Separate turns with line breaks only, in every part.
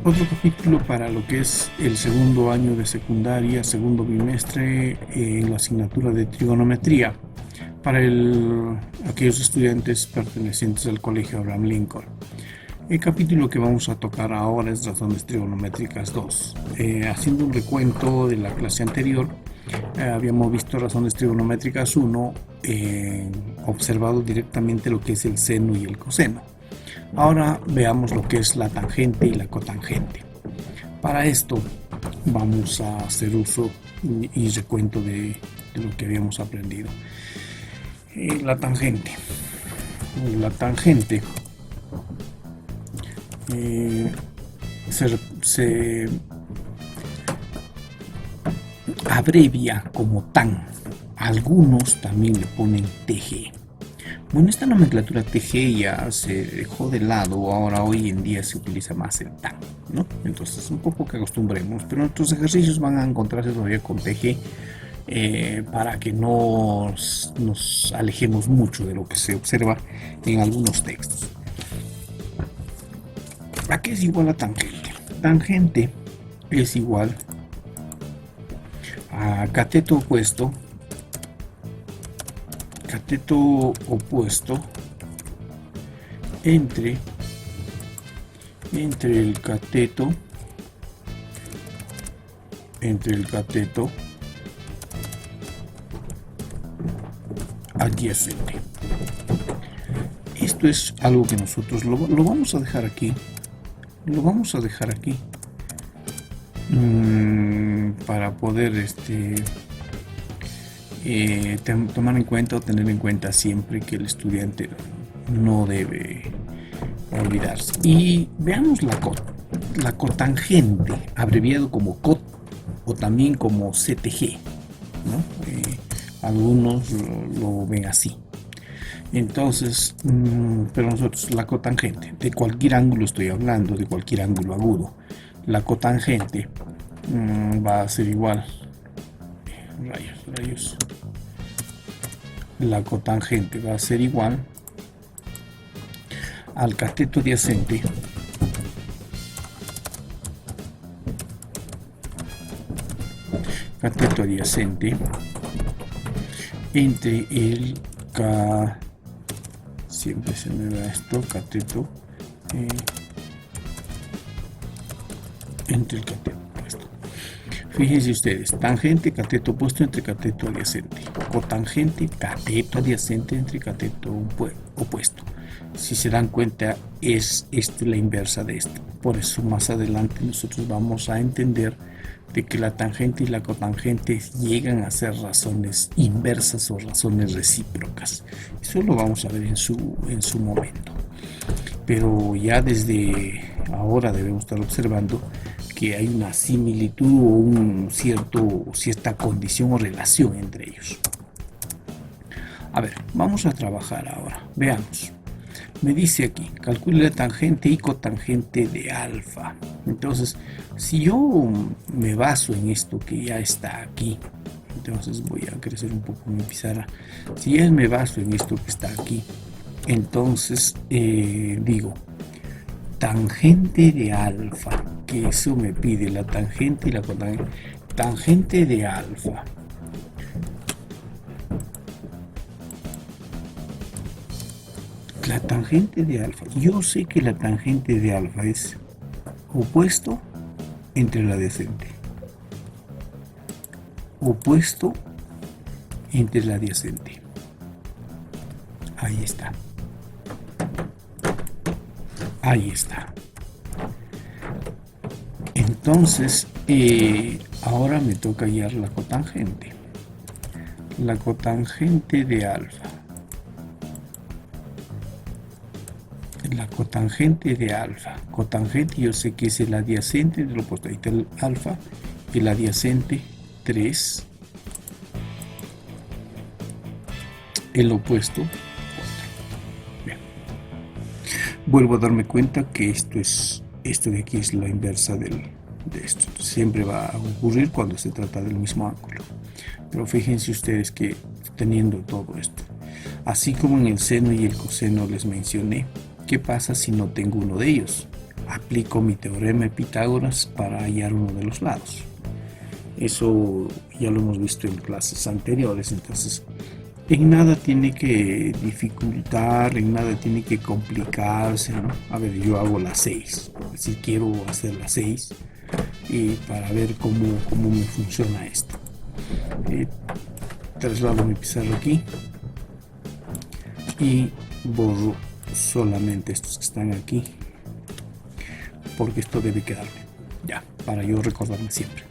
Otro capítulo para lo que es el segundo año de secundaria, segundo bimestre en la asignatura de trigonometría para aquellos estudiantes pertenecientes al Colegio Abraham Lincoln. El capítulo que vamos a tocar ahora es razones trigonométricas 2. Haciendo un recuento de la clase anterior, habíamos visto razones trigonométricas 1, observado directamente lo que es el seno y el coseno. Ahora veamos lo que es la tangente y la cotangente. Para esto vamos a hacer uso y recuento de lo que habíamos aprendido. La tangente. La tangente se abrevia como tan. Algunos también le ponen TG. Bueno, esta nomenclatura TG ya se dejó de lado, ahora hoy en día se utiliza más el TAN, ¿no? Entonces un poco que acostumbremos, pero nuestros ejercicios van a encontrarse todavía con TG para que no nos alejemos mucho de lo que se observa en algunos textos. ¿A qué es igual a tangente? Tangente es igual a cateto opuesto entre el cateto adyacente. Esto es algo que nosotros lo vamos a dejar aquí. Para poder tomar en cuenta o tener en cuenta siempre que el estudiante no debe olvidarse. Y veamos la cotangente, abreviado como COT o también como CTG, ¿no? Algunos lo ven así. Entonces, pero nosotros la cotangente, de cualquier ángulo estoy hablando, de cualquier ángulo agudo, la cotangente va a ser igual, rayos, la cotangente va a ser igual al cateto adyacente entre el siempre se me va esto, cateto entre el cateto opuesto. Fíjense ustedes, tangente, cateto opuesto entre cateto adyacente, cotangente, cateto adyacente entre cateto opuesto. Si se dan cuenta, es la inversa de esto. Por eso más adelante nosotros vamos a entender de que la tangente y la cotangente llegan a ser razones inversas o razones recíprocas. Eso lo vamos a ver en su momento. Pero ya desde ahora debemos estar observando que hay una similitud o cierta condición o relación entre ellos. A ver, vamos a trabajar ahora. Veamos. Me dice aquí, calcule la tangente y cotangente de alfa. Entonces, si yo me baso en esto que ya está aquí, entonces voy a crecer un poco mi pizarra. Si ya me baso en esto que está aquí, entonces digo, tangente de alfa, que eso me pide la tangente y la cotangente. Tangente de alfa. La tangente de alfa. Yo sé que la tangente de alfa es opuesto entre el adyacente. Opuesto entre el adyacente. Ahí está. Ahí está. Entonces, ahora me toca hallar la cotangente. La cotangente de alfa. La cotangente de alfa. Cotangente yo sé que es el adyacente del opuesto. Ahí está el alfa. El adyacente 3. El opuesto 4. Bien. Vuelvo a darme cuenta que esto de aquí es la inversa de esto. Siempre va a ocurrir cuando se trata del mismo ángulo. Pero fíjense ustedes que teniendo todo esto, así como en el seno y el coseno les mencioné, ¿qué pasa si no tengo uno de ellos? aplico mi teorema de Pitágoras para hallar uno de los lados. Eso ya lo hemos visto en clases anteriores, entonces en nada tiene que dificultar, en nada tiene que complicarse, ¿no? A ver, yo hago las 6, si quiero hacer las 6 y para ver cómo me funciona esto. Traslado mi pizarra aquí y borro solamente estos que están aquí, porque esto debe quedarme ya, para yo recordarme siempre.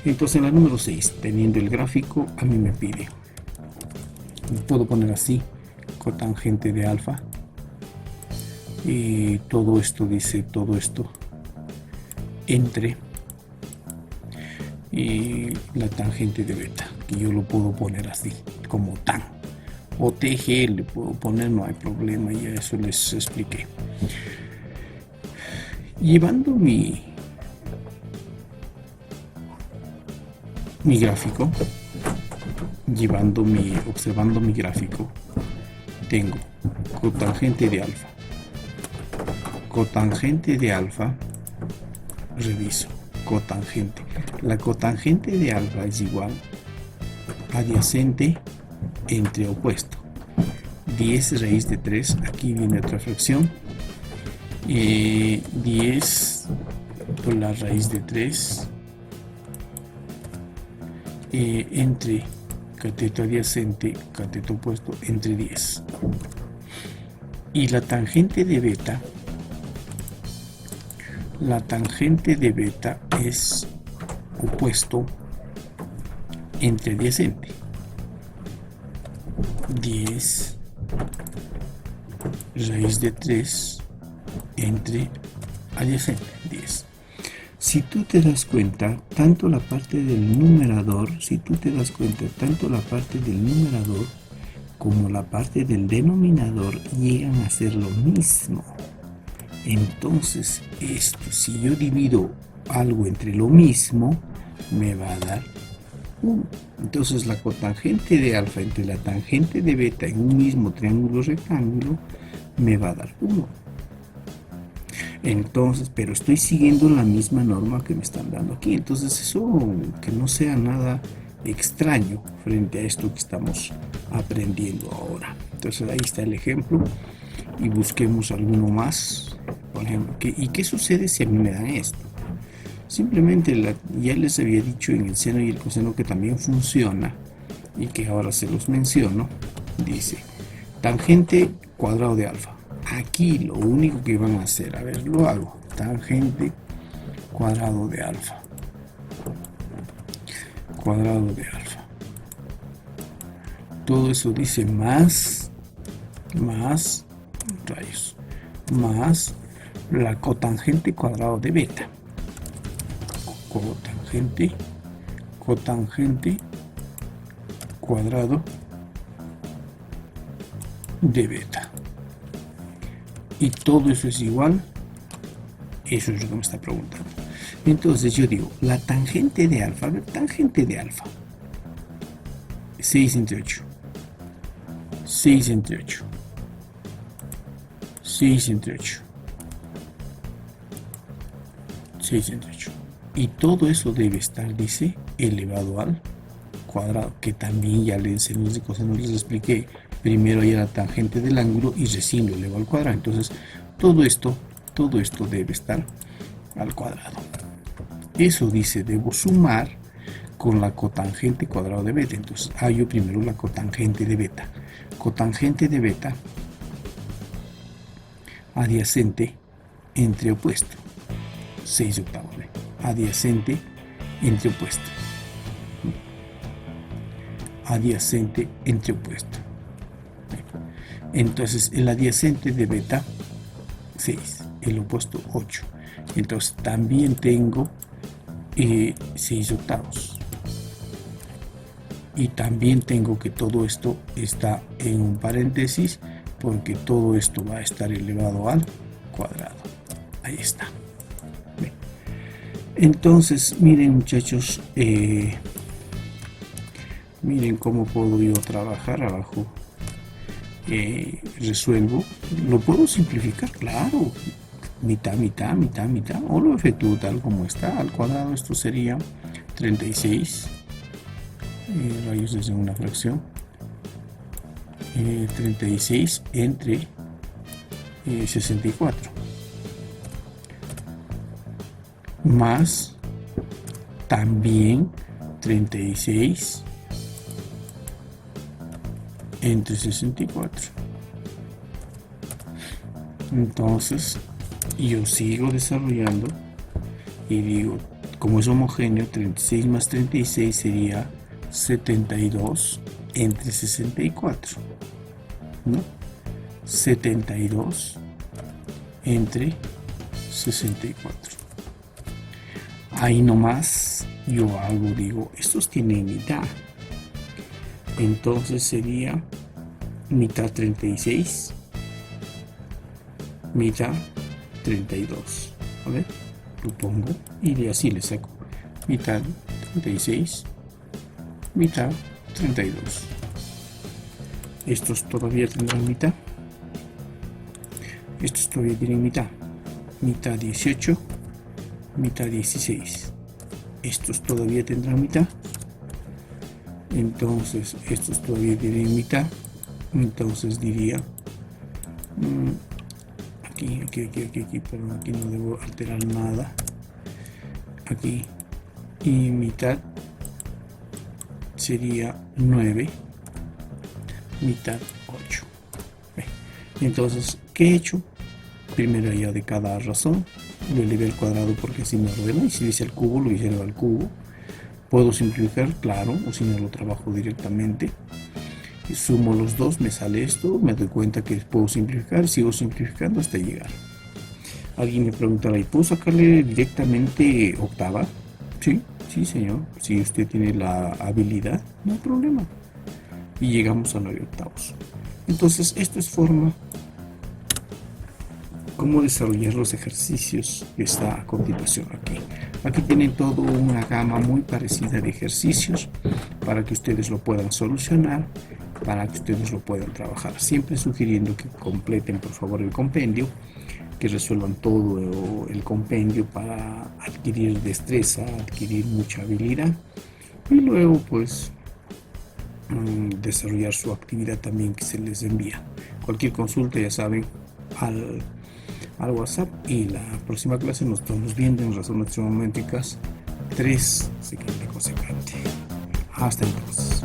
Entonces en la número 6, teniendo el gráfico, a mí me pide, puedo poner así, cotangente de alfa, y todo esto dice, todo esto entre y la tangente de beta, que yo lo puedo poner así, como tan, o TG le puedo poner, no hay problema, ya eso les expliqué. Llevando mi gráfico, observando mi gráfico, tengo cotangente de alfa, reviso, cotangente. La cotangente de alfa es igual adyacente entre opuesto. 10 raíz de 3, aquí viene otra fracción. 10 por la raíz de 3 entre cateto adyacente, cateto opuesto, entre 10. Y la tangente de beta es opuesto entre adyacente. 10 raíz de 3 entre adyacente, 10. Si tú te das cuenta, tanto la parte del numerador, como la parte del denominador llegan a ser lo mismo. Entonces, esto, si yo divido algo entre lo mismo, me va a dar 1. Entonces, la cotangente de alfa entre la tangente de beta en un mismo triángulo rectángulo me va a dar 1. Entonces, pero estoy siguiendo la misma norma que me están dando aquí. Entonces, eso que no sea nada extraño frente a esto que estamos aprendiendo ahora. Entonces, ahí está el ejemplo y busquemos alguno más. Por ejemplo, ¿y qué sucede si a mí me dan esto? Simplemente ya les había dicho en el seno y el coseno que también funciona y que ahora se los menciono. Dice tangente cuadrado de alfa. Aquí lo único que van a hacer, a ver, lo hago, tangente cuadrado de alfa, todo eso dice más rayos, más la cotangente cuadrado de beta, cotangente cuadrado de beta. Y todo eso es igual, eso es lo que me está preguntando. Entonces yo digo, la tangente de alfa, 6 entre 8, 6 entre 8, 6 entre 8, 6 entre 8. Y todo eso debe estar, dice, elevado al cuadrado, que también ya en senos de coseno les expliqué. Primero hay la tangente del ángulo y recién lo elevo al cuadrado. Entonces, todo esto debe estar al cuadrado. Eso dice, debo sumar con la cotangente cuadrado de beta. Entonces, hallo primero la cotangente de beta. Cotangente de beta adyacente entre opuesto. 6 octavos. Adyacente entre opuesto. Adyacente entre opuesto. Entonces el adyacente de beta 6, el opuesto 8. Entonces también tengo 6 octavos. Y también tengo que todo esto está en un paréntesis porque todo esto va a estar elevado al cuadrado. Ahí está. Bien. Entonces miren muchachos, miren cómo puedo yo trabajar abajo. Resuelvo, lo puedo simplificar, claro, mitad, mitad, mitad, mitad, o lo efectúo tal como está. Al cuadrado esto sería 36 rayos desde una fracción. 36 entre 64 más también 36 entre 64. Entonces yo sigo desarrollando y digo, como es homogéneo, 36 más 36 sería 72 entre 64, ¿no? 72 entre 64. Ahí nomás yo digo, estos tienen mitad. Entonces sería mitad 36, mitad 32. A ver, lo pongo y de así le saco. Mitad 36, mitad 32. Estos todavía tendrán mitad. Estos todavía tienen mitad. Mitad 18, mitad 16. Estos todavía tendrán mitad. Entonces estos todavía tienen mitad. Entonces diría aquí, pero aquí no debo alterar nada. Aquí y mitad sería 9, mitad 8. Entonces, ¿qué he hecho? Primero ya de cada razón lo elevé al cuadrado porque así me ordena, y si dice al cubo lo hice al cubo. Puedo simplificar, claro, o si no lo trabajo directamente. Y sumo los dos, me sale esto, me doy cuenta que puedo simplificar, sigo simplificando hasta llegar. Alguien me preguntará, ¿y puedo sacarle directamente octava? Sí, sí señor, si usted tiene la habilidad, no hay problema. Y llegamos a 9 octavos. Entonces, esto es forma cómo desarrollar los ejercicios que está a continuación aquí. Aquí tienen toda una gama muy parecida de ejercicios para que ustedes lo puedan solucionar, para que ustedes lo puedan trabajar. Siempre sugiriendo que completen por favor el compendio, que resuelvan todo el compendio para adquirir destreza, adquirir mucha habilidad y luego pues desarrollar su actividad también que se les envía. Cualquier consulta ya saben al WhatsApp, y la próxima clase nos estamos viendo en razones trigonométricas 3 secante cosecante. Hasta entonces.